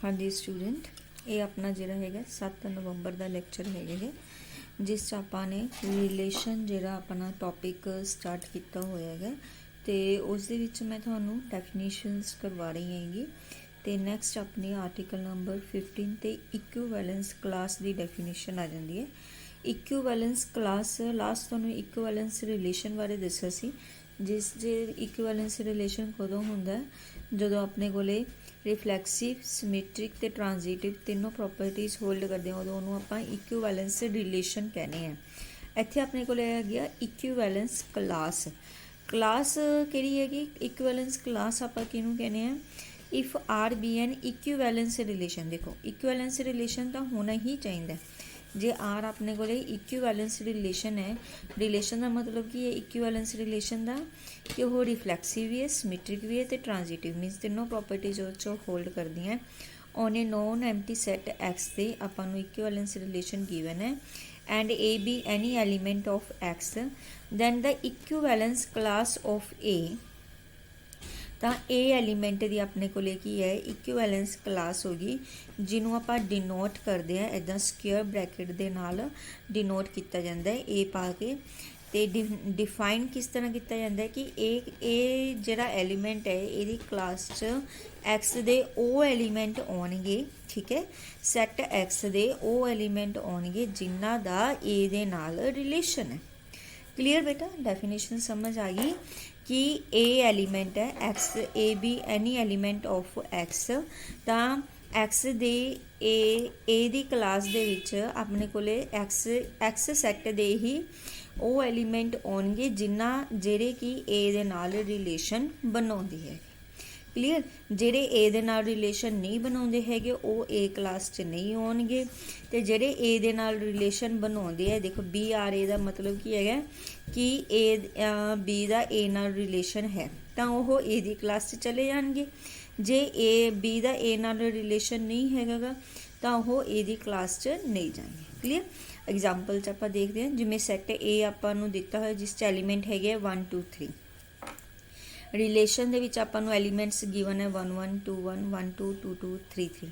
हाँ जी स्टूडेंट, ये अपना जिहड़ा हैगा 7 नवंबर का लैक्चर है जिस आपां ने रिलेशन जिहड़ा अपना टॉपिक स्टार्ट किया होया है तो उस दे विच मैं तुहानूं डेफिनेशनस करवा रही हैगी। तो नैक्सट अपनी आर्टिकल नंबर 15 ते इक्विवेलेंस क्लास की डेफिनेशन आ जाती है। इक्विवेलेंस क्लास लास्ट तुहानूं इक्विवेलेंस रिलेशन बारे दस्सिया सी, जिस जे इक्विवेलेंस रिलेशन कदों हुंदा है जदों अपने कोले रिफ्लैक्सिव सिमेट्रिक ते ट्रांजिटिव तीनों प्रॉपर्टीज़ होल्ड करते हैं उदों उहनूं आपां इक्विवेलेंस रिलेशन कहने हैं। इत्थे अपने कोल आ गया इक्विवेलेंस क्लास। क्लास किहड़ी हैगी? इक्विवेलेंस क्लास आपां किहनूं कहने हैं? If R be an equivalence relation. देखो इक्विवेलेंस रिलेशन तो होना ही चाहिए जे आर अपने को इक्विवेलेंस रिलेशन है। रिलेशन का मतलब की है इक्विवेलेंस रिलेशन का कि वह रिफ्लैक्सिव भी है, सिमेट्रिक भी है तो ट्रांजिटिव मीनस तीनों प्रॉपर्टीज होल्ड कर दी हैं on a non empty set x से आपां नूं इक्विवेलेंस रिलेशन गिवन है and a b any element of x then the equivalence class of a. तो ए एलीमेंट की अपने को की है इक्विवेलेंस क्लास होगी जिन्हों आप डिनोट करते हैं इदा स्क्वेयर ब्रैकेट के नाल डिनोट किया जाता है ए पा के। तो डिफाइन किस तरह किया जाता है कि ए जिहड़ा एलीमेंट है ये क्लास च एक्स दे ओ एलीमेंट आउणगे, ठीक है, सैट एक्स दे ओ एलीमेंट आउणगे जिन्हां दा ए दे नाल रिलेशन है। क्लीयर बेटा, डेफिनेशन समझ आ गई कि ए एलीमेंट है x A b any element of x तो एक्स दे ए दी क्लास दे विच अपने कोले एक्स सैट दे ही वो एलीमेंट आउणगे जिन्ना जिहड़े कि ए दे नाल रिलेशन बनाउंदी है। क्लीयर, जिहड़े ए दे नाल रिलेशन नहीं बनाउंदे हैगे वो ए क्लास च नहीं आउणगे ते जिहड़े ए दे नाल रिलेशन बनाउंदे है, देखो बी आर ए दा मतलब की है कि ए बी दा ए नाल रिलेशन है तो वह ए दी क्लास च चले जाएंगे। जे ए बी दा ए नाल रिलेशन नहीं हैगा तो वह ए दी क्लास च नहीं जाएंगे। क्लीयर, एग्जाम्पल च आपां देखते हैं जिवें सैट ए आपां नूं दिता होया जिस च एलीमेंट है 1 2 3 रिलेशन दे विच आपां नूं एलीमेंट्स गिवन है 1 1 2 1 1 2 2 2 3 3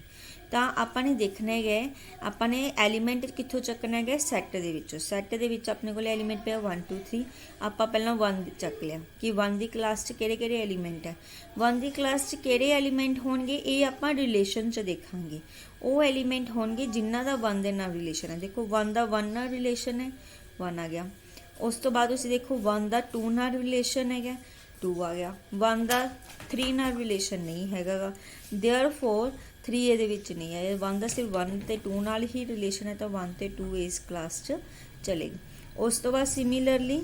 तो आपां ने देखना है आपां ने एलीमेंट कित्थों चकना है सैट दे विचों। सैट दे विच अपने कोल एलीमेंट पिया 1 2 3 आपां पहलां 1 चक लिया कि 1 दी क्लास च किहड़े एलीमेंट है 1 दी क्लास च किहड़े एलीमेंट होणगे ये आपां रिलेशन च देखांगे। वो एलीमेंट होणगे जिन्हां दा 1 दे नाल रिलेशन है। देखो 1 दा 1 नाल रिलेशन है 1 आ गया, उस तो बाद तुसीं देखो 1 दा 2 नाल रिलेशन है 2 आ गया, 1 का 3 नाल रिलेशन नहीं हैगा देयरफॉर 3 ये विच नहीं है। 1 का सिर्फ 1 ते 2 नाल ही रिलेशन है तो 1 ते 2 इस क्लास च चलेगी। उस तो बाद सिमिलरली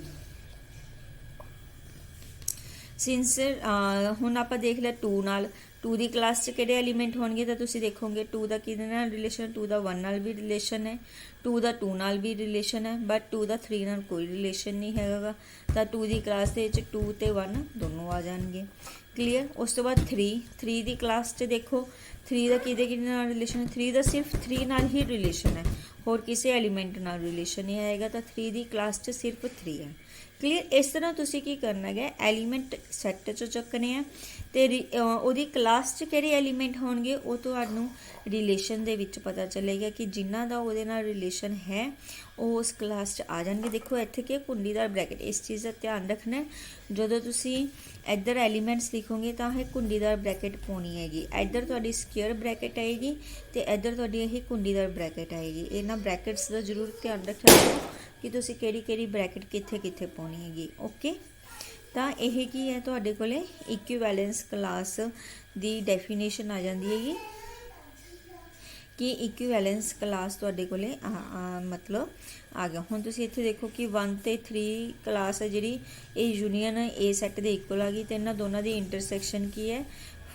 सिंस हुण आपां देख लिया 2 नाल 2 दी क्लास च किहड़े एलीमेंट होणगे तो तुसीं देखोगे 2 का किहदे नाल रिलेशन 2 का 1 नाल भी रिलेशन है 2 का 2 नाल भी रिलेशन है बट 2 का 3 नाल कोई रिलेशन नहीं हैगा तो 2 की क्लास दे विच 2 ते 1 दोनों आ जाएंगे। क्लीयर, उस तो बाद 3 की क्लास च देखो 3 का किहदे नाल रिलेशन है 3 का सिर्फ 3 नाल ही रिलेशन है होर किसी एलीमेंट नाल रिलेशन नहीं आएगा तो 3 की क्लास च सिर्फ 3 है। क्लीयर, इस तरह तुसीं की करना है एलीमेंट सैट चो चुकने हैं तो उहदी क्लास च किहड़े एलीमेंट होणगे वो तुहानूं रिलेशन दे विच पता चलेगा कि जिन्हां दा उहदे नाल रिलेशन है वो उस क्लास च आ जाएंगे। देखो इत्थे कि कुंडीदार ब्रैकेट इस चीज़ का ध्यान रखना है जदों तुसीं इधर एलीमेंट्स लिखोगे तो यह कुंडीदार ब्रैकेट पाउणी हैगी, इधर तुहाडी स्क्वेयर ब्रैकेट आएगी तो इधर तुहाडी यह कुंडीदार ब्रैकेट आएगी। इन्हां ब्रैकेट्स का जरूर ध्यान रखना कि तुसीं किहड़ी ब्रैकेट कित्थे कित्थे पाउणी हैगी। ओके, तो यह की है तुहाडे कोले इक्विवेलेंस क्लास की डेफिनेशन आ जाती हैगी कि इक्विवेलेंस क्लास तुहाडे कोले मतलब आ गया। हुण तुसीं इत्थे देखो कि 1 ते 3 क्लास है जिहड़ी ये यूनीअन ए सैट दे इक्वल आ गई तो इन्हां दोनों की इंटरसैक्शन की है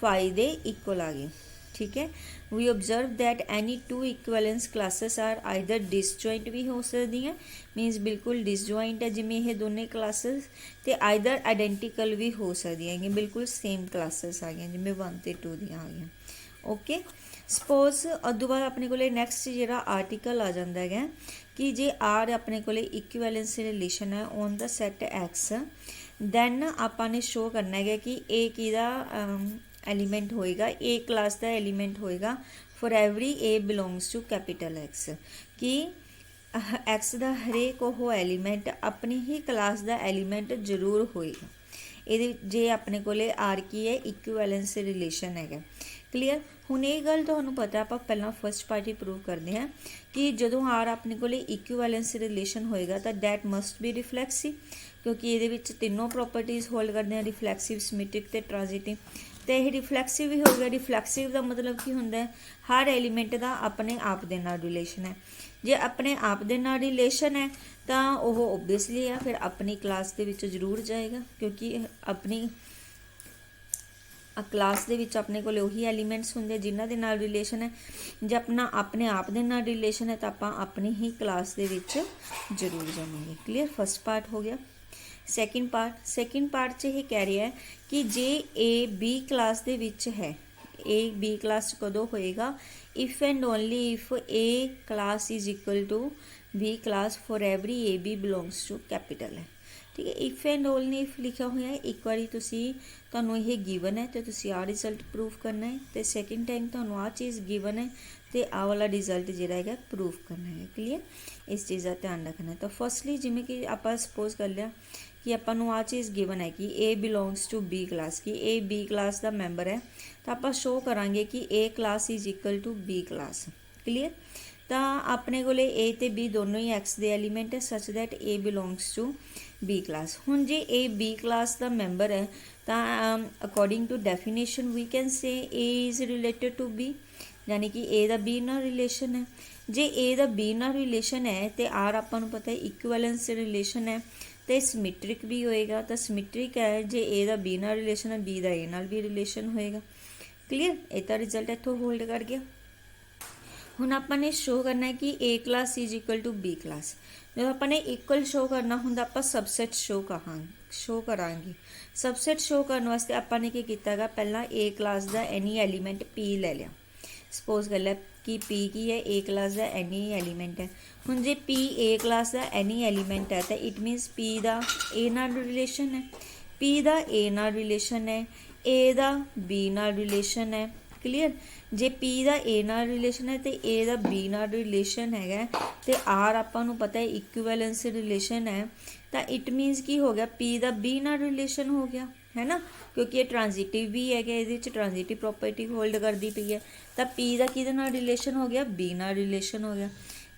5 दे इक्वल आ गई। ठीक है, we observe that any 2 equivalence classes are either disjoint भी हो सकती हैं मीनस बिल्कुल डिसजॉइंट है जिमें ये दोनों क्लासेस तो आइदर आइडेंटिकल भी हो सकती हैं बिल्कुल सेम क्लासेस आ गई जिमें 1 ते 2 दी आ गई। ओके, सपोज अदों बाद अपने को नैक्सट जो आर्टिकल आ जाता है कि जे आर अपने को इक्विवेलेंस रिलेशन है on the set X then आपां ने शो करना है कि ए किहदा एलीमेंट होएगा, ए क्लास का एलीमेंट होएगा for every A belongs to capital X, कि एक्स का हरेक वो एलीमेंट अपनी ही क्लास का एलीमेंट जरूर होएगा। ये जे अपने कोले आर की है इक्विवेलेंस रिलेशन है। क्लीयर। हुण ये गल तुहानूं पता, आप पहला फर्स्ट पार्ट ही प्रूव करते हैं कि जो आर अपने कोले इक्विवेलेंस रिलेशन होएगा तो दैट मस्ट बी रिफ्लैक्सिव, क्योंकि ये तीनों प्रॉपर्टीज़ होल्ड करते हैं, रिफ्लैक्सिव, सिमेट्रिक ते ट्रांजिटिव। तो यह रिफ्लैक्सिव ही हो गया। रिफ्लैक्सिव का मतलब की होंदा है, हर एलीमेंट का अपने आप दे नाल रिलेशन है। जे अपने आप दे नाल रिलेशन है तो वह ओबवियसली है फिर अपनी क्लास दे विच जरूर जाएगा, क्योंकि अपनी क्लास दे विच अपने कोल उही एलीमेंट्स होंदे जिन्हां दे नाल रिलेशन है। जे अपना अपने आप दे नाल रिलेशन है तो आप अपनी ही क्लास दे विच जरूर जावांगे। क्लीयर। फर्स्ट पार्ट हो गया। सैकेंड पार्ट च ये कह रहा है कि जे ए बी क्लास दे विच है, ए बी क्लास कदों होएगा, if and only if A class is equal to B class for every A B belongs to capital है। ठीक है। इफ एंड ओनली इफ लिखा हुआ है, एक बारी तुहानूं ये गिवन है तो तुसीं आ रिजल्ट प्रूव करना है, तो सैकेंड टाइम तुहानूं आ चीज़ गिवन है तो आ वाला रिजल्ट जिहड़ा है प्रूव करना है। क्लीयर। इस चीज़ का ध्यान रखना है। तो फर्स्टली जिमें कि आप सपोज कर लिया कि आपां आ चीज़ गिवन है कि a belongs to B class, कि ए बी क्लास का मैंबर है, तो आप शो करांगे कि a class is equal to B class. Clear. तो अपने को ए तो बी दोनों ही एक्स के एलीमेंट है such that A belongs to B class. हुण जे ए बी क्लास का मैंबर है तो according to definition we can say A is related to B, यानी कि ए का बी नाल रिलेशन है। जे ए का बी नाल रिलेशन है तो आर आपां नूं पता है इक्विवेलेंस रिलेशन है, तो सिमेट्रिक भी होएगा। तो सिमेट्रिक है जे ए का बी नाल रिलेशन है, बी का ए नाल भी रिलेशन होएगा। क्लीयर। ये तो रिजल्ट इत्थों होल्ड कर गया। हुण आपां ने शो करना है कि a class is equal to B class. जो आपने इक्वल शो करना होंदा आपां सबसैट शो करांगे। सबसैट शो करने वास्ते आपने की कीता, पहला ए क्लास का एनी एलीमेंट पी ले लिया। सपोज कर लिया कि पी की है ए क्लास का एनी एलीमेंट है। हुण जे पी ए क्लास का एनी एलीमेंट है तो इट मीनस पी का ए नाल रिलेशन है, पी का ए नाल रिलेशन है, ए का बी नाल रिलेशन है। क्लीयर। जे पी का ए नाल रिलेशन है तो ए का बी नाल रिलेशन है, तो आर आपां नूं पता है इक्विवेलेंस रिलेशन है, तो इट मीनस की हो गया पी का बी नाल रिलेशन हो गया, है ना, क्योंकि ये ट्रांजिटिव भी है, ये ट्रांजिटिव प्रॉपर्टी होल्ड करती पई है। तो पी का किहदे नाल रिलेशन हो गया, बी नाल रिलेशन हो गया।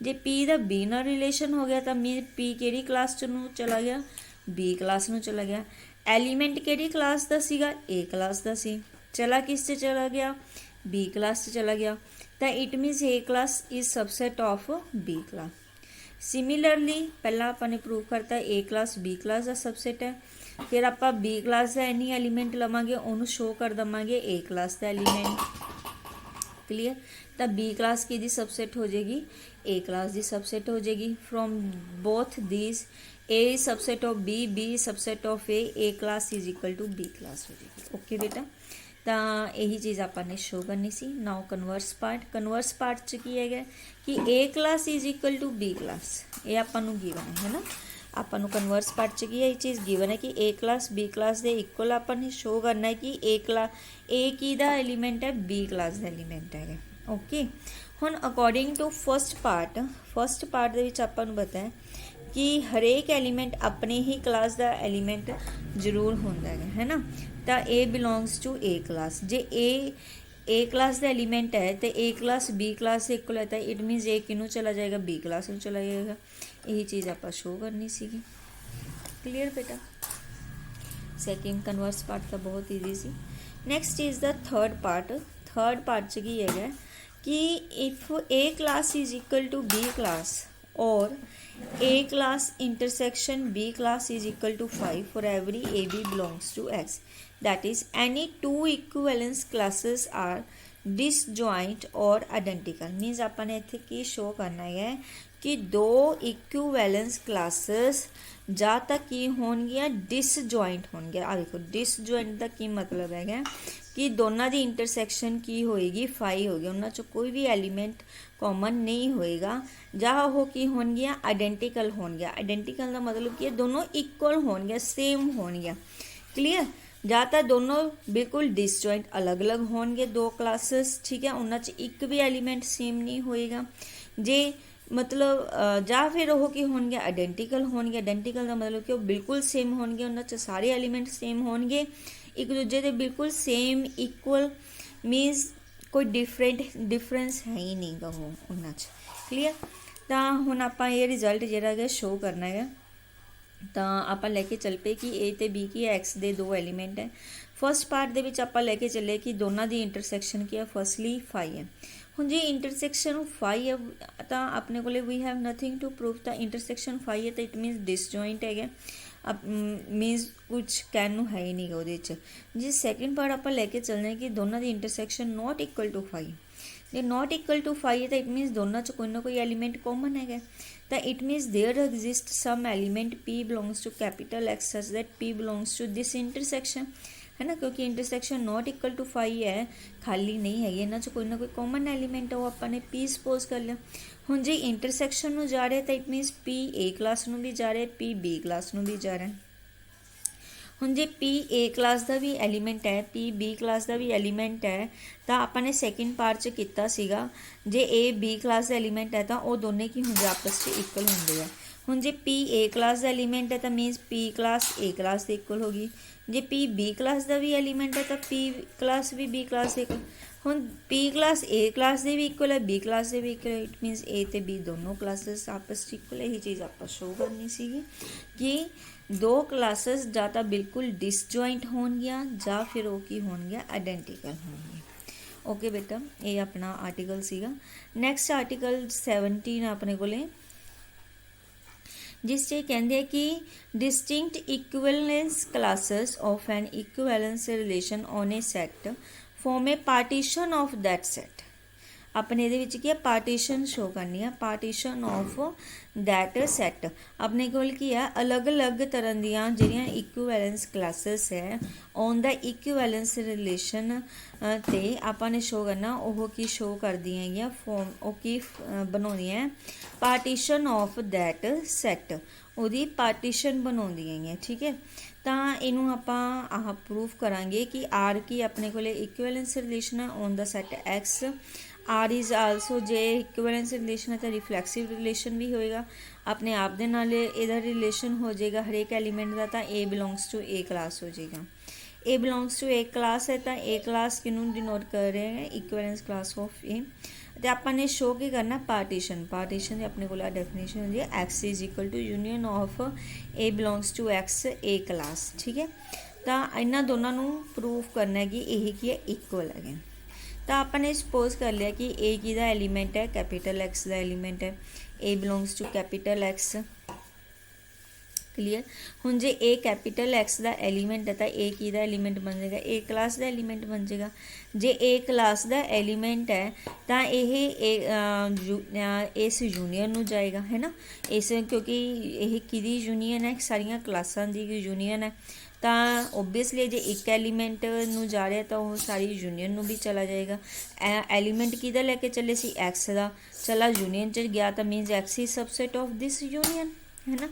जे पी का बी नाल रिलेशन हो गया तो मीन पी किहड़ी क्लास नूं चला गया, बी क्लास नूं चला गया। एलीमेंट किहड़ी क्लास का सीगा, ए क्लास का सी, चला किस च चला गया, बी क्लास च चला गया। तो it means A class is subset of B class. Similarly पहला आपने प्रूव करता ए क्लास बी क्लास का सबसेट है, फिर आप बी क्लास का एनी एलीमेंट लवांगे उन्होंने शो कर देवांगे ए क्लास का एलीमेंट। क्लीयर। तो बी क्लास की सबसेट हो जाएगी, ए क्लास की सबसेट हो जाएगी। From both these A subset of B, B subset of A class is equal to B class हो जाएगी। ओके बेटा। तो यही चीज़ आपने शो करनी सी। नाउ कन्वर्स पार्ट च की है कि a class is equal to B class, ये आपको गिवन है ना। आपको कन्वर्स पार्ट च की है, ये चीज़ गिवन है कि ए क्लास बी क्लास के इक्वल आपने शो करना है कि ए की दा एलीमेंट है, बी क्लास का एलीमेंट है। ओके। हुण अकॉर्डिंग टू फर्स्ट पार्ट आपको पता है कि हरेक एलीमेंट अपने ही क्लास का एलीमेंट जरूर होंदा है ना। तो a belongs to a class. जे ए क्लास का एलीमेंट है तो ए क्लास बी क्लास से इक्वल है, इट मीनस ए किनू चला जाएगा, बी क्लास में चला जाएगा। यही चीज़ आप शो करनी सी। क्लीयर बेटा। सैकेंड कन्वर्स पार्ट तो बहुत ईजी सी। Next is the third part च की है कि if A class is equal to B class और A class intersection B class is equal to 5 for every AB belongs to X. That is, any two equivalence classes are disjoint or identical. Means आपने इत्थे की show करना है कि दो equivalence classes ਜਾਂ ਤਾਂ ਕੀ ਹੋਣਗੀਆਂ डिसजॉइंट ਹੋਣਗੀਆਂ। ਆ ਦੇਖੋ डिसजॉइंट ਦਾ ਕੀ ਮਤਲਬ ਹੈਗਾ कि दोनों की इंटरसैक्शन की होएगी 5 होगी, उन्होंने चो कोई भी एलीमेंट कॉमन नहीं होएगा, जहाँ वो की होणगियां आइडेंटिकल होणगियां। आइडेंटिकल का मतलब कि दोनों इक्वल होणगियां, सेम होणगियां। क्लीयर। ਜਾਂ ਤਾਂ ਦੋਨੋਂ ਬਿਲਕੁਲ ਡਿਸਜੁਆਇੰਟ ਅਲੱਗ-ਅਲੱਗ ਹੋਣਗੇ ਦੋ ਕਲਾਸਿਸ, ਠੀਕ ਹੈ, ਉਹਨਾਂ 'ਚ ਇੱਕ ਵੀ ਐਲੀਮੈਂਟ ਸੇਮ ਨਹੀਂ ਹੋਏਗਾ। ਜੇ ਮਤਲਬ ਜਾਂ ਫਿਰ ਉਹ ਕੀ ਹੋਣਗੇ, ਆਇਡੈਂਟੀਕਲ ਹੋਣਗੇ। ਆਇਡੈਂਟੀਕਲ ਦਾ ਮਤਲਬ ਕਿ ਉਹ ਬਿਲਕੁਲ ਸੇਮ ਹੋਣਗੇ, ਉਹਨਾਂ 'ਚ ਸਾਰੇ ਐਲੀਮੈਂਟ ਸੇਮ ਹੋਣਗੇ, ਇੱਕ ਦੂਜੇ ਦੇ ਬਿਲਕੁਲ ਸੇਮ ਇਕੁਅਲ, ਮੀਨਸ ਕੋਈ ਡਿਫਰੈਂਸ ਹੈ ਹੀ ਨਹੀਂ ਗਾ ਉਹ ਉਹਨਾਂ 'ਚ। ਕਲੀਅਰ। ਤਾਂ ਹੁਣ ਆਪਾਂ ਇਹ ਰਿਜ਼ਲਟ ਜਿਹੜਾ ਹੈਗਾ ਸ਼ੋਅ ਕਰਨਾ ਹੈਗਾ। ਤਾਂ ਆਪਾਂ ਲੈ ਕੇ ਚੱਲ ਪਏ ਕਿ A ਅਤੇ B ਕੀ ਹੈ, ਐਕਸ ਦੇ ਦੋ ਐਲੀਮੈਂਟ ਹੈ। ਫਸਟ ਪਾਰਟ ਦੇ ਵਿੱਚ ਆਪਾਂ ਲੈ ਕੇ ਚੱਲੇ ਕਿ ਦੋਨਾਂ ਦੀ ਇੰਟਰਸੈਕਸ਼ਨ ਕੀ ਹੈ, ਫਸਟਲੀ ਫਾਈ ਹੈ। ਹੁਣ ਜੇ ਇੰਟਰਸੈਕਸ਼ਨ ਫਾਈ ਹੈ ਤਾਂ ਆਪਣੇ ਕੋਲੇ ਵੀ ਹੈਵ ਨਥਿੰਗ ਟੂ ਪ੍ਰੂਵ। ਤਾਂ ਇੰਟਰਸੈਕਸ਼ਨ ਫਾਈ ਹੈ ਤਾਂ ਇਟ ਮੀਨਸ ਡਿਸਜੁਆਇੰਟ ਹੈਗਾ, ਮੀਨਸ ਕੁਛ ਕਹਿਣ ਨੂੰ ਹੈ ਹੀ ਨਹੀਂ ਗਾ ਉਹਦੇ 'ਚ। ਜੇ ਸੈਕਿੰਡ ਪਾਰਟ ਆਪਾਂ ਲੈ ਕੇ ਚੱਲਦੇ ਕਿ ਦੋਨਾਂ ਦੀ ਇੰਟਰਸੈਕਸ਼ਨ ਨੋਟ ਇਕੁਅਲ ਟੂ ਫਾਈ। ਜੇ ਨੋਟ ਇਕੁਅਲ ਟੂ ਫਾਈ ਹੈ ਤਾਂ ਇਟ ਮੀਨਸ ਦੋਨਾਂ 'ਚ ਕੋਈ ਨਾ ਕੋਈ ਐਲੀਮੈਂਟ ਕਾਮਨ ਹੈਗਾ। ਤਾਂ it means there exist some element P belongs to capital X such that P belongs to this intersection, ਹੈ ਨਾ, ਕਿਉਂਕਿ intersection not equal to phi ਹੈ, ਖਾਲੀ ਨਹੀਂ ਹੈਗੀ, ਇਹਨਾਂ 'ਚ ਕੋਈ ਨਾ ਕੋਈ ਕਾਮਨ ਐਲੀਮੈਂਟ ਉਹ ਆਪਾਂ ਨੇ P ਸਪੋਜ਼ ਕਰ ਲਿਆ। ਹੁਣ ਜੇ ਇੰਟਰਸੈਕਸ਼ਨ ਨੂੰ ਜਾ ਰਿਹਾ ਤਾਂ it means P A class ਨੂੰ ਵੀ ਜਾ ਰਿਹਾ, P B ਕਲਾਸ ਨੂੰ ਵੀ ਜਾ ਰਿਹਾ। ਹੁਣ ਜੇ P A ਕਲਾਸ ਦਾ ਵੀ ਐਲੀਮੈਂਟ ਹੈ, P B ਕਲਾਸ ਦਾ ਵੀ ਐਲੀਮੈਂਟ ਹੈ, ਤਾਂ ਆਪਾਂ ਨੇ ਸੈਕਿੰਡ ਪਾਰਟ 'ਚ ਕੀਤਾ ਸੀਗਾ ਜੇ A B class the element ਹੈ ਤਾਂ ਉਹ ਦੋਨੇ ਕੀ ਹੁੰਦੇ ਆਪਸ 'ਚ ਇਕੁਅਲ ਹੁੰਦੇ ਆ। ਹੁਣ ਜੇ P A class the element ਹੈ ਤਾਂ means P class A class ਦੇ ਇਕੁਅਲ ਹੋ ਗਈ। ਜੇ P B ਕਲਾਸ ਦਾ ਵੀ ਐਲੀਮੈਂਟ ਹੈ ਤਾਂ P ਕਲਾਸ ਵੀ B ਕਲਾਸ ਦੇ ਇਕੁਅਲ। ਹੁਣ P ਕਲਾਸ A ਕਲਾਸ ਦੇ ਵੀ ਇਕੁਅਲ ਹੈ, B ਕਲਾਸ ਦੇ ਵੀ ਇਕੁਅਲ ਹੈ, ਇਟ ਮੀਨਸ A ਅਤੇ B ਦੋਨੋਂ ਕਲਾਸਿਸ ਆਪਸ 'ਚ ਇਕੁਅਲ। ਇਹੀ ਚੀਜ਼ ਆਪਾਂ ਸ਼ੋਅ ਕਰਨੀ ਸੀਗੀ ਕਿ ਦੋ ਕਲਾਸਿਸ ਜਾਂ ਤਾਂ ਬਿਲਕੁਲ ਡਿਸਜੁਆਇੰਟ ਹੋਣਗੀਆਂ ਜਾਂ ਫਿਰ ਉਹ ਕੀ ਹੋਣਗੀਆਂ, ਆਇਡੈਂਟੀਕਲ ਹੋਣਗੀਆਂ। ਓਕੇ ਬੇਟਾ, ਇਹ ਆਪਣਾ ਆਰਟੀਕਲ ਸੀਗਾ। ਨੈਕਸਟ ਆਰਟੀਕਲ 17 ਆਪਣੇ ਕੋਲੇ, ਜਿਸ 'ਚ ਕਹਿੰਦੇ ਆ ਕਿ distinct equivalence classes of an equivalence relation on a set form a partition of that set. ਆਪਣੇ ਇਹਦੇ ਵਿੱਚ ਕੀ ਹੈ, ਪਾਰਟੀਸ਼ਨ ਸ਼ੋ ਕਰਨੀ ਆ, ਪਾਰਟੀਸ਼ਨ ਆਫ ਦੈਟ ਸੈਟ। ਆਪਣੇ ਕੋਲ ਕੀ ਹੈ, ਅਲੱਗ-ਅਲੱਗ ਤਰ੍ਹਾਂ ਦੀਆਂ ਜਿਹੜੀਆਂ ਇਕੁਇਵਲੈਂਸ ਕਲਾਸਿਸ ਹੈ ਔਨ ਦਾ ਇਕੁਇਵਲੈਂਸ ਰਿਲੇਸ਼ਨ ਤੇ ਆਪਾਂ ਨੇ ਸ਼ੋ ਕਰਨਾ, ਉਹ ਕੀ ਸ਼ੋ ਕਰਦੀਆਂ ਹੈਗੀਆਂ, ਫੋਰਮ ਉਹ ਕੀ ਬਣਾਉਂਦੀਆਂ, ਪਾਰਟੀਸ਼ਨ ਆਫ ਦੈਟ ਸੈਟ, ਉਹਦੀ ਪਾਰਟੀਸ਼ਨ ਬਣਾਉਂਦੀਆਂ ਹੈਗੀਆਂ। ਠੀਕ ਹੈ, ਤਾਂ ਇਹਨੂੰ ਆਪਾਂ ਆਹ ਪ੍ਰੂਫ ਕਰਾਂਗੇ ਕਿ ਆਰ ਕੀ ਆਪਣੇ ਕੋਲੇ ਇਕੁਇਵਲੈਂਸ ਰਿਲੇਸ਼ਨ ਹੈ on the set X. R is also, ਜੇ ਇਕੁਇਵਲੈਂਸ ਰਿਲੇਸ਼ਨ ਹੈ ਤਾਂ ਰਿਫਲੈਕਸਿਵ ਰਿਲੇਸ਼ਨ ਵੀ ਹੋਏਗਾ, ਆਪਣੇ ਆਪ ਦੇ ਨਾਲ ਇਹਦਾ ਰਿਲੇਸ਼ਨ ਹੋ ਜਾਏਗਾ ਹਰੇਕ ਐਲੀਮੈਂਟ ਦਾ। ਤਾਂ A belongs to A class ਹੋ ਜਾਏਗਾ। A belongs to A class ਹੈ ਤਾਂ A ਕਲਾਸ ਕਿਹਨੂੰ ਡਿਨੋਟ ਕਰ ਰਹੇ ਹੈ, ਇਕੁਇਵਲੈਂਸ ਕਲਾਸ ਆਫ A। ਤੇ ਆਪਾਂ ਨੇ ਸ਼ੋ ਕੀ ਕਰਨਾ, ਪਾਰਟੀਸ਼ਨ। ਪਾਰਟੀਸ਼ਨ ਦੀ ਆਪਣੇ ਕੋਲ ਆ ਡੈਫੀਨੇਸ਼ਨ ਹੁੰਦੀ ਹੈ, X is equal to union of A belongs to X A class. ਠੀਕ ਹੈ, ਤਾਂ ਇਹਨਾਂ ਦੋਨਾਂ ਨੂੰ ਪ੍ਰੂਫ ਕਰਨਾ ਹੈ ਕਿ ਇਹ ਕੀ ਹੈ, ਇਕੁਅਲ ਹੈਗੇ। ਤਾਂ ਆਪਾਂ ਨੇ ਸਪੋਜ਼ ਕਰ ਲਿਆ ਕਿ A ਕਿਹਦਾ ਐਲੀਮੈਂਟ ਹੈ, ਕੈਪੀਟਲ X ਦਾ ਐਲੀਮੈਂਟ ਹੈ, A belongs to capital X। Clear. ਹੁਣ ਜੇ A ਕੈਪੀਟਲ X ਦਾ ਐਲੀਮੈਂਟ ਹੈ ਤਾਂ A ਕਿਹਦਾ ਐਲੀਮੈਂਟ ਬਣ ਜਾਏਗਾ, A ਕਲਾਸ ਦਾ ਐਲੀਮੈਂਟ ਬਣ ਜਾਏਗਾ। ਜੇ A ਕਲਾਸ ਦਾ ਐਲੀਮੈਂਟ ਹੈ ਤਾਂ ਇਹ ਇਸ ਯੂਨੀਅਨ ਨੂੰ ਜਾਏਗਾ, ਹੈ ਨਾ, ਇਸ ਕਿਉਂਕਿ ਇਹ ਕਿਹਦੀ ਯੂਨੀਅਨ ਹੈ, ਸਾਰੀਆਂ ਕਲਾਸਾਂ ਦੀ ਯੂਨੀਅਨ ਹੈ। ਤਾਂ ਓਬਵੀਅਸਲੀ ਜੇ ਇੱਕ ਐਲੀਮੈਂਟ ਨੂੰ ਜਾ ਰਿਹਾ ਤਾਂ ਉਹ ਸਾਰੀ ਯੂਨੀਅਨ ਨੂੰ ਵੀ ਚਲਾ ਜਾਏਗਾ। ਐਲੀਮੈਂਟ ਕਿਹਦਾ ਲੈ ਕੇ ਚੱਲੇ ਸੀ, ਐਕਸ ਦਾ, ਚਲਾ ਯੂਨੀਅਨ 'ਚ ਗਿਆ ਤਾਂ ਮੀਨਸ ਐਕਸ ਹੀ ਸਬਸੈਟ ਆਫ ਦਿਸ ਯੂਨੀਅਨ, ਹੈ ਨਾ।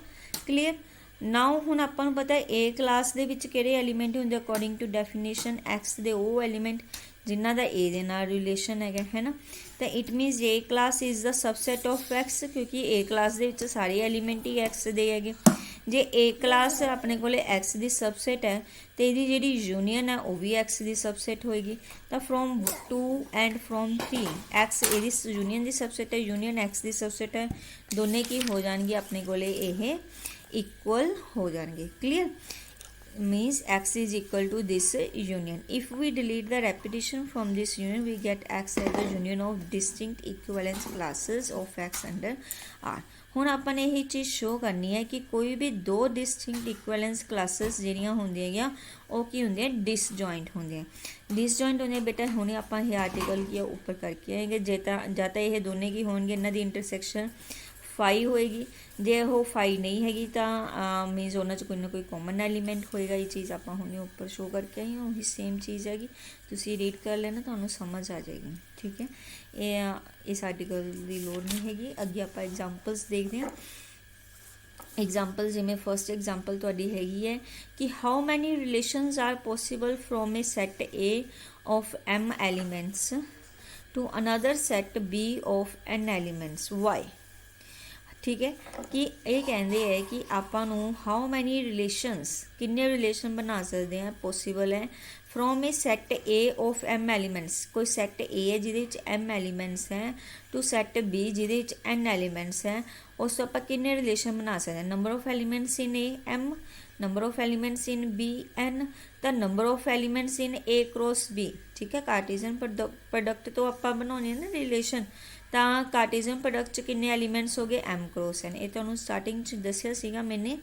ਕਲੀਅਰ। ਨਾਓ ਹੁਣ ਆਪਾਂ ਨੂੰ ਪਤਾ A ਕਲਾਸ ਦੇ ਵਿੱਚ ਕਿਹੜੇ ਐਲੀਮੈਂਟ ਹੁੰਦੇ ਅਕੋਰਡਿੰਗ ਟੂ ਡੈਫੀਨੇਸ਼ਨ, ਐਕਸ ਦੇ ਉਹ ਐਲੀਮੈਂਟ ਜਿਨ੍ਹਾਂ ਦਾ A ਦੇ ਨਾਲ ਰਿਲੇਸ਼ਨ ਹੈਗਾ, ਹੈ ਨਾ। ਤਾਂ it means A class is the subset of X, ਕਿਉਂਕਿ A ਕਲਾਸ ਦੇ ਵਿੱਚ ਸਾਰੇ ਐਲੀਮੈਂਟ ਹੀ ਐਕਸ ਦੇ ਹੈਗੇ। ਜੇ A ਕਲਾਸ ਆਪਣੇ ਕੋਲੇ ਐਕਸ ਦੀ ਸਬਸੈਟ ਹੈ ਤੇ ਇਹਦੀ ਜਿਹੜੀ ਯੂਨੀਅਨ ਹੈ ਉਹ ਵੀ ਐਕਸ ਦੀ ਸਬਸੈਟ ਹੋਏਗੀ। ਤਾਂ ਫਰੋਮ 2 ਐਂਡ ਫਰੋਮ 3 ਐਕਸ ਇਹਦੀ ਯੂਨੀਅਨ ਦੀ ਸਬਸੈਟ ਹੈ, ਯੂਨੀਅਨ ਐਕਸ ਦੀ ਸਬਸੈਟ ਹੈ, ਦੋਨੇ ਕੀ ਹੋ ਜਾਣਗੇ ਆਪਣੇ ਕੋਲੇ ਇਹ ਇਕੁਅਲ ਹੋ ਜਾਣਗੇ। Clear. means x is equal to this union. If we delete the repetition from this union, we get x as the union of distinct equivalence classes of x under R. ਹੁਣ ਆਪਾਂ ਨੇ ਇਹ ਚੀਜ਼ show ਕਰਨੀ ਹੈ ਕਿ ਕੋਈ ਵੀ ਦੋ ਡਿਸਟਿੰਕਟ ਇਕੁਇਵਲੈਂਸ ਕਲਾਸਿਸ ਜਿਹੜੀਆਂ ਹੁੰਦੀਆਂ ਹੈਗੀਆਂ ਉਹ ਕੀ ਹੁੰਦੀਆਂ, ਡਿਸਜੁਆਇੰਟ ਹੁੰਦੀਆਂ। ਡਿਸਜੁਆਇੰਟ ਹੁੰਦੀਆਂ ਬੇਟਾ, ਹੁਣੇ ਆਪਾਂ ਇਹ ਆਰਟੀਕਲ ਕੀ ਉੱਪਰ ਕਰਕੇ ਆਏਗੇ। ਜੇ ਤਾਂ ਜਾਂ ਤਾਂ ਇਹ ਦੋਨੇ ਕੀ ਹੋਣਗੇ, ਇਹਨਾਂ ਦੀ ਇੰਟਰਸੈਕਸ਼ਨ ਫਾਈ ਹੋਏਗੀ। ਜੇ ਉਹ ਫਾਈ ਨਹੀਂ ਹੈਗੀ ਤਾਂ ਮੀਨਸ ਉਹਨਾਂ 'ਚ ਕੋਈ ਨਾ ਕੋਈ ਕਾਮਨ ਐਲੀਮੈਂਟ ਹੋਏਗਾ। ਇਹ ਚੀਜ਼ ਆਪਾਂ ਹੁਣੇ ਉੱਪਰ ਸ਼ੋ ਕਰਕੇ ਆਈ ਹਾਂ, ਉਹੀ ਸੇਮ ਚੀਜ਼ ਹੈਗੀ, ਤੁਸੀਂ ਰੀਡ ਕਰ ਲੈਣਾ, ਤੁਹਾਨੂੰ ਸਮਝ ਆ ਜਾਏਗੀ। ਠੀਕ ਹੈ, ਇਸ ਆਰਟੀਕਲ ਦੀ ਲੋੜ ਨਹੀਂ ਹੈਗੀ। ਅੱਗੇ ਆਪਾਂ ਐਗਜ਼ਾਮਪਲਸ ਦੇਖਦੇ ਹਾਂ। एग्जाम्पल जिमें फर्स्ट एग्जाम्पल तुहाडी हैगी है कि how many relations are possible from a set a of m elements to another set b of n elements वाई। ठीक है कि ये कहते हैं कि आपां नूं हाउ मैनी रिलेशनस किन्ने रिलेशन बना सकते हैं पॉसिबल है from a set a of m elements. कोई सैट ए है जिहदे एम एलीमेंट्स हैं टू सैट बी जिहदे एन एलीमेंट्स हैं, उस तो आपां किन्ने रिलेशन बना सकते हैं। Number of elements in a m, number of elements in b n, तो number of elements in a cross b. ठीक है, कार्टेशियन प्रोडक्ट तो आपां बनाउणे है ना रिलेशन, ਤਾਂ ਕਾਰਟੇਜ਼ੀਅਨ ਪ੍ਰੋਡਕਟ 'ਚ ਕਿੰਨੇ ਐਲੀਮੈਂਟਸ ਹੋ ਗਏ ਐਮ ਕ੍ਰੋਸ ਐਨ। ਇਹ ਤੁਹਾਨੂੰ ਸਟਾਰਟਿੰਗ 'ਚ ਦੱਸਿਆ ਸੀਗਾ ਮੈਨੇ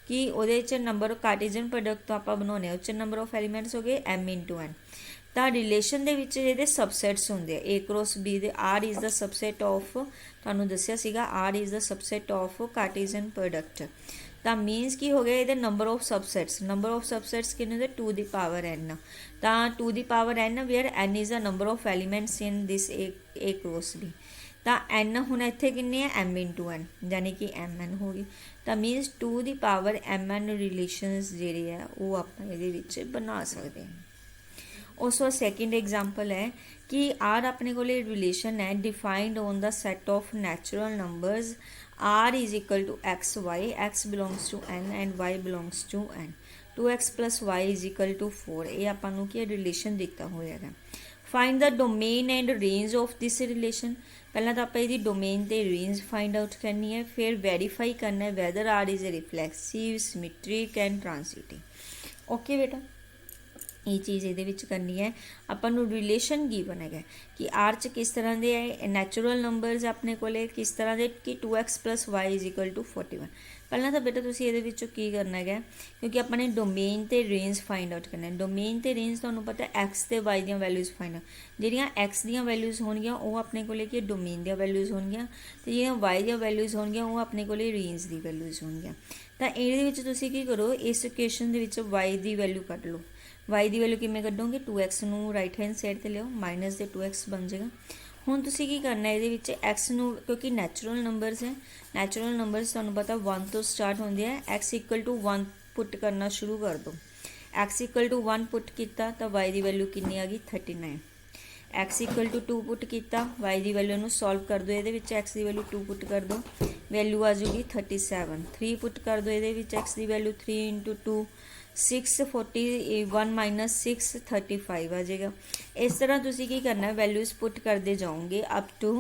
ਕਿ ਉਹਦੇ 'ਚ ਨੰਬਰ ਕਾਰਟੇਜ਼ੀਅਨ ਪ੍ਰੋਡਕਟ ਤੋਂ ਆਪਾਂ ਬਣਾਉਣੇ ਉਹ 'ਚ ਨੰਬਰ ਆਫ ਐਲੀਮੈਂਟਸ ਹੋ ਗਏ ਐਮ ਇਨਟੂ ਐਨ। ਤਾਂ ਰਿਲੇਸ਼ਨ ਦੇ ਵਿੱਚ ਇਹਦੇ ਸਬਸੈਟਸ ਹੁੰਦੇ ਆ ਏ ਕ੍ਰੋਸ ਬੀ ਦੇ। R is the subset of, ਤੁਹਾਨੂੰ ਦੱਸਿਆ ਸੀਗਾ R is the subset of Cartesian product. ਤਾਂ ਮੀਨਸ ਕੀ ਹੋ ਗਿਆ ਇਹਦੇ number of subsets, number of subsets ਕਿੰਨੇ ਦੇ 2 ਦੀ ਪਾਵਰ ਐਨ। ਤਾਂ 2 ਦੀ power n where n is the number of elements in this a cross b. ਤਾਂ ਐਨ ਹੁਣ ਇੱਥੇ ਕਿੰਨੇ ਹੈ ਐਮ ਇਨਟੂ ਐਨ, ਯਾਨੀ ਕਿ ਐਮ ਐਨ ਹੋ ਗਈ। ਤਾਂ ਮੀਨਸ 2 ਦੀ ਪਾਵਰ ਐਮ ਐਨ ਰਿਲੇਸ਼ਨਸ ਜਿਹੜੇ ਆ ਉਹ ਆਪਾਂ ਇਹਦੇ ਵਿੱਚ ਬਣਾ ਸਕਦੇ ਹਾਂ। ਉਸ ਤੋਂ ਸੈਕਿੰਡ ਐਗਜ਼ਾਮਪਲ ਹੈ ਕਿ ਆਰ ਆਪਣੇ ਕੋਲ ਰਿਲੇਸ਼ਨ ਹੈ defined on the set of natural numbers r is equal to x y, x belongs to n and y belongs to n, 2x plus y is equal to 4। ਇਹ ਆਪਾਂ ਨੂੰ ਕੀ relation ਦਿੱਤਾ ਹੋਇਆ ਹੈ। Find the domain and range of this relation. पहला तो आप इसकी डोमेन ते रेंज फाइंड आउट करनी है, फिर वेरीफाई करना है whether R is reflexive symmetric and transitive. Okay बेटा, ये चीज़ ये करनी है। अपन रिलेशन गिवन है कि आर च किस तरह के नैचुरल नंबरस अपने को किस तरह के कि 2x plus Y is equal to 41। पहला तो बेटा तुम ये की करना है क्योंकि अपने डोमेन ते रेंज फाइंड आउट करना है। डोमेन ते रेंज तुहानूं पता एक्स ते वाई दी वैल्यूज़ फाइंड जिहड़ियां एक्स दी वैल्यूज़ होणगियां वो अपने को डोमेन दी वैल्यूज़ होणगियां ते जिहड़ियां वाई दी वैल्यूज़ होणगियां वो अपने को रेंज दी वैल्यूज़ होणगियां। तां इहदे विच तुसीं की करो, इस इक्वेशन दे विच वाई दी वैल्यू कढ लो। वाई दी वैल्यू किवें कढोगे, 2x नूं राइट हैंड साइड ते लिओ, माइनस दे 2x बन जाएगा। हुण तुसीं की करना है, ये एक्स नूं क्योंकि नैचुरल नंबरस है, नैचुरल नंबरस तुहानूं पता 1 तो स्टार्ट होंदे है। एक्स इक्वल टू 1 पुट करना शुरू कर दो। एक्स इक्वल टू 1 पुट किया तो वाई की वैल्यू कितनी आ गई 39। एक्स इक्वल टू 2 पुट किया, वाई की वैल्यू नूं सॉल्व कर दो, ये एक्स की वैल्यू 2 पुट कर दो, वैल्यू आ जाएगी 37। 3 पुट कर दो, ये एक्स की वैल्यू 3 इंटू 2 6 41 माइनस 6 35 आ जाएगा। इस तरह तुसी की करना, वैल्यूज़ पुट करते जाओगे अप टू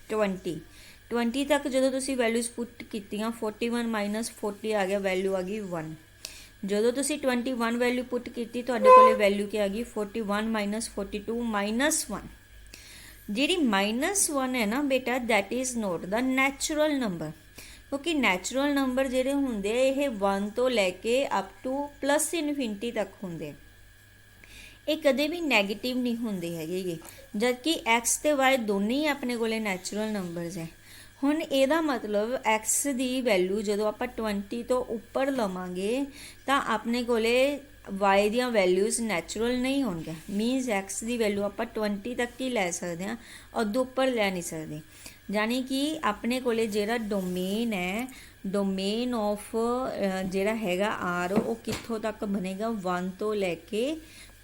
20 तक। जो तुसी वैल्यूज़ पुट कीतियां 41 माइनस 40 आ गया, वैल्यू आ गई 1। जो तुसी 21 वैल्यू पुट की तुहाडे कोले वैल्यू क्या आ गई 41 माइनस 42 माइनस 1। जी माइनस 1 है ना बेटा, that is not the natural number, क्योंकि नैचुरल नंबर ਜਿਹੜੇ ਹੁੰਦੇ ਇਹ 1 ਤੋਂ ਲੈ ਕੇ ਅਪ ਟੂ ਪਲੱਸ ਇਨਫਿਨਿਟੀ ਤੱਕ ਹੁੰਦੇ, ਇਹ ਕਦੇ ਵੀ ਨੈਗੇਟਿਵ ਨਹੀਂ ਹੁੰਦੇ ਹੈਗੇ। ਜਦਕਿ x ਤੇ y ਦੋਨੇ ਹੀ ਆਪਣੇ ਕੋਲੇ ਨੈਚੁਰਲ ਨੰਬਰਸ ਹੈ। ਹੁਣ ਇਹਦਾ ਮਤਲਬ x ਦੀ ਵੈਲਿਊ ਜਦੋਂ ਆਪਾਂ 20 ਤੋਂ ਉੱਪਰ ਲਵਾਂਗੇ ਤਾਂ ਆਪਣੇ ਕੋਲੇ y ਦੀਆਂ ਵੈਲਿਊਜ਼ ਨੈਚੁਰਲ ਨਹੀਂ ਹੋਣਗੀਆਂ। ਮੀਨਸ x ਦੀ ਵੈਲਿਊ ਆਪਾਂ 20 तक ही ਲੈ ਸਕਦੇ ਹਾਂ, ਉਦੋਂ ਉੱਪਰ ਲੈ ਨਹੀਂ ਸਕਦੇ। यानी कि अपने कोले जेड़ा डोमेन है, डोमेन ऑफ जेड़ा हैगा आर वो कित्थों तक बनेगा 1 तो लैके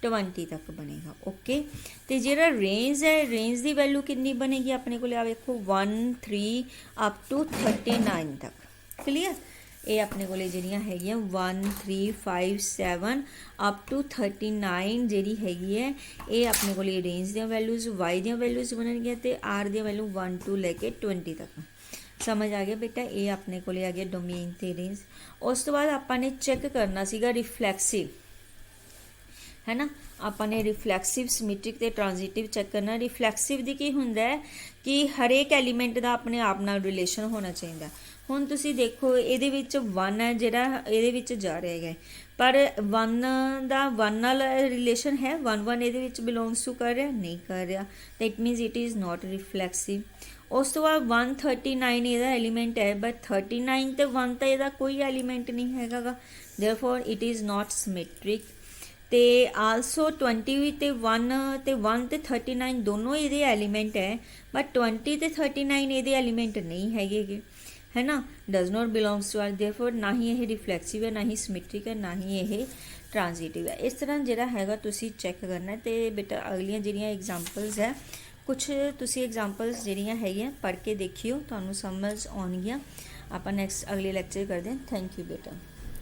20 तक बनेगा। ओके, तो जेड़ा रेंज है, रेंज की वैल्यू कितनी बनेगी अपने को, देखो 1 3 अप टू 39 तक। क्लीयर, ये अपने को ਜਿਹੜੀਆਂ ਹੈਗੀਆਂ 1 3 5 7 ਅਪ ਟੂ 39 ਜਿਹੜੀ ਹੈਗੀ ਹੈ ਇਹ ਆਪਣੇ ਕੋਲ ਰੇਂਜ ਦੀਆਂ ਵੈਲਿਊਜ਼ y ਦੀਆਂ ਵੈਲਿਊਜ਼ ਬਣਨਗੀਆਂ ਤੇ r ਦੀਆਂ ਵੈਲਿਊ 1 ਤੋਂ ਲੈ ਕੇ 20 ਤੱਕ। ਸਮਝ ਆ ਗਿਆ ਬੇਟਾ, ਇਹ ਆਪਣੇ ਕੋਲ ਆ ਗਿਆ ਡੋਮੇਨ ਤੇ ਰੇਂਜ। ਉਸ ਤੋਂ ਬਾਅਦ ਆਪਾਂ ਨੇ ਚੈੱਕ ਕਰਨਾ ਸੀਗਾ ਰਿਫਲੈਕਸਿਵ, है ना। आपने रिफ्लैक्सिव सिमेट्रिक ते ट्रांजिटिव चेक करना। रिफ्लैक्सिव दी की हुंदा है कि हर एक एलीमेंट का अपने आप नाल रिलेशन होना चाहिए। हुण तुसी देखो इहदे विच 1 है जिहड़ा इहदे विच जा रहा है, पर 1 दा 1 नाल रिलेशन है, 1 इहदे विच बिलोंग्स टू कर रहा नहीं कर रहा, that means it is not reflexive. उस तो बाद 139 इहदा एलीमेंट है, बट 39 ते 1 तो इहदा कोई एलीमेंट नहीं हैगा, therefore it is not symmetric. तो आलसो 20 ते 1 ते 39 दोनों ये एलीमेंट है, बट 20 ते 39 ये एलीमेंट नहीं है। है ना, does not belongs to R, therefore ना ही ये रिफ्लैक्सिव है, ना ही सिमेट्रिक है, ना ही ये ट्रांजिटिव है। इस तरह ਜਿਹੜਾ ਹੈਗਾ ਤੁਸੀਂ ਚੈੱਕ ਕਰਨਾ ਤੇ ਬੇਟਾ ਅਗਲੀਆਂ ਜਿਹੜੀਆਂ ਐਗਜ਼ਾਮਪਲਸ ਹੈ ਕੁਛ ਤੁਸੀਂ ਐਗਜ਼ਾਮਪਲਸ ਜਿਹੜੀਆਂ ਹੈਗੀਆਂ ਪੜ੍ਹ ਕੇ ਦੇਖਿਓ, ਤੁਹਾਨੂੰ ਸਮਝ ਆਉਣਗੀਆਂ। ਆਪਾਂ ਨੈਕਸਟ ਅਗਲੇ ਲੈਕਚਰ ਕਰਦੇ ਹਾਂ। ਥੈਂਕ ਯੂ ਬੇਟਾ।